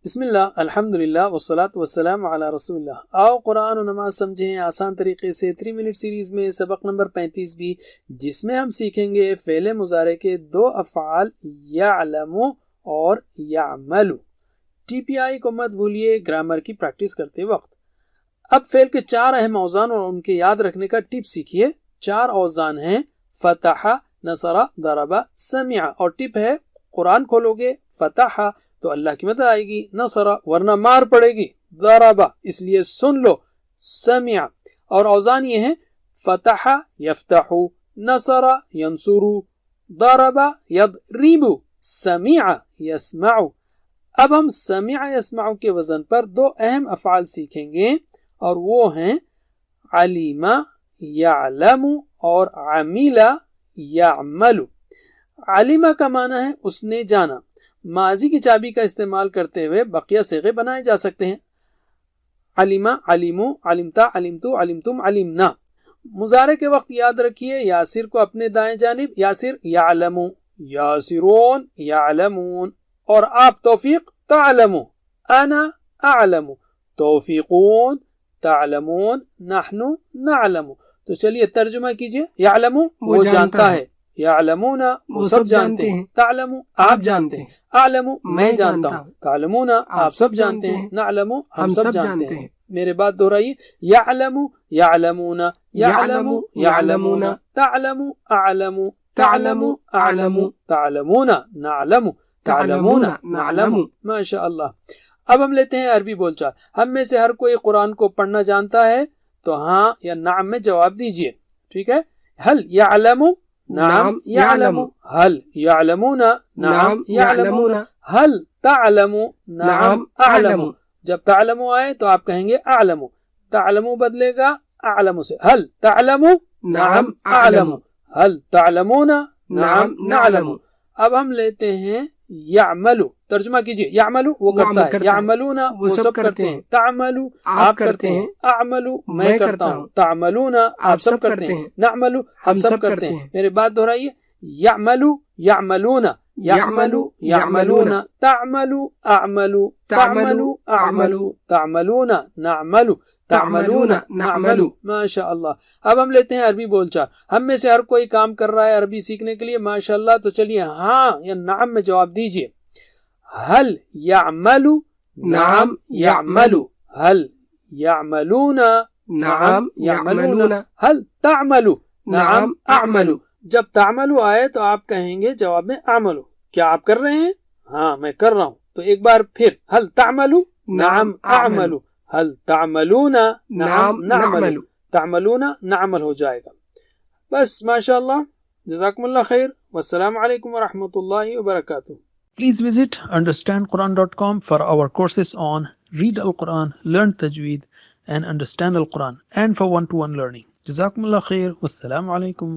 بسم اللہ، الحمدللہ والصلاة والسلام علی رسول اللہ۔ آؤ قرآن و نماز سمجھیں آسان طریقے سے 3 منٹ سیریز میں سبق نمبر 35 بھی، جس میں ہم سیکھیں گے فعل مضارع کے 2 افعال یعلم اور یعمل۔ ٹی پی آئی کو مت بھولیے گرامر کی پریکٹس کرتے وقت۔ اب فعل کے 4 اہم اوزان اور ان کے یاد رکھنے کا ٹپ سیکھیے۔ 4 اوزان ہیں فتح، نصر، ضرب، سمع، اور ٹپ ہے قرآن کھولو گے فتح تو اللہ کی مدد آئے گی، نصر ورنہ مار پڑے گی، ضرب اس لیے سن لو، سمع۔ اور اوزان یہ ہیں فتح یفتح، نصر ینصر، ضرب یضرب، سمع یسمع۔ اب ہم سمع یسمع کے وزن پر 2 اہم افعال سیکھیں گے اور وہ ہیں علم یعلم اور عمل یعمل۔ علم کا معنی ہے اس نے جانا۔ ماضی کی چابی کا استعمال کرتے ہوئے بقیہ صیغے بنائے جا سکتے ہیں۔ علم، علمو، علمتا، علمتو، علمتم، علمنا۔ مضارع کے وقت یاد رکھیے یاسر کو اپنے دائیں جانب، یاسر یعلمو، یاسرون یعلمون، اور آپ توفیق تعلمو، انا اعلم، توفیقون تعلمون، نحن نعلم۔ تو چلیے ترجمہ کیجئے۔ یعلمو وہ جانتا ہے، یعلمون وہ سب جانتے ہیں، تعلم آپ جانتے ہیں، اعلم میں جانتا ہوں، تعلمون آپ سب جانتے ہیں، نعلم ہم سب جانتے ہیں۔ میرے بات دہرائیے، یعلم یعلمون، یعلم یعلمون، تعلم اعلم، تعلم اعلم، تعلمون نعلم، تعلمون نعلم۔ ماشاء اللہ۔ اب ہم لیتے ہیں عربی بول چال۔ ہم میں سے ہر کوئی قرآن کو پڑھنا جانتا ہے تو ہاں یا نعم میں جواب دیجئے، ٹھیک ہے؟ حل یعلم، نعم یعلم، حل یعلمون، نعم یعلمون، حل تعلم، نعم اعلم۔ جب تعلم آئے تو آپ کہیں گے اعلم، تعلم بدلے گا اعلم سے، حل تعلم، نعم اعلم، حل تعلمون، نعم نعلم۔ اب ہم لیتے ہیں یعمل۔ ترجمہ کیجئے۔ یعمل وہ کرتا ہے، یعملون وہ سب کرتے ہیں، تعمل آپ کرتے ہیں، اعمل میں کرتا ہوں، تعملون آپ سب کرتے ہیں، نعمل ہم سب کرتے ہیں۔ میرے بات دہرائیے، یعمل یعملون، یعمل یعملون، تعمل اعمل، تعمل اعمل، تعملون نعمل، تعملون نعمل۔ ماشاء اللہ۔ اب ہم لیتے ہیں عربی بول چال۔ ہم میں سے ہر کوئی کام کر رہا ہے عربی سیکھنے کے لیے، ماشاء اللہ، تو چلیے ہاں یا نعم میں جواب دیجئے۔ حل یعمل، نعم یعمل، حل یعملون، نعم یعملون، حل تعمل، نعم اعمل۔ جب تعمل آئے تو آپ کہیں گے جواب میں اعمل، کیا آپ کر رہے ہیں؟ ہاں میں کر رہا ہوں۔ تو ایک بار پھر، حل تعمل، نعم اعمل، حل تعملون، نعم نعمل، تعملون نعمل ہو جائے گا۔ بس ماشاء اللہ، جزاکم اللہ خیر، والسلام علیکم ورحمۃ اللہ وبرکاتہ۔ Please visit understandquran.com for our courses on Read Al-Quran, Learn Tajweed and Understand Al-Quran, and for one-to-one learning. Jazakumullah khair. Wassalamu alaikum.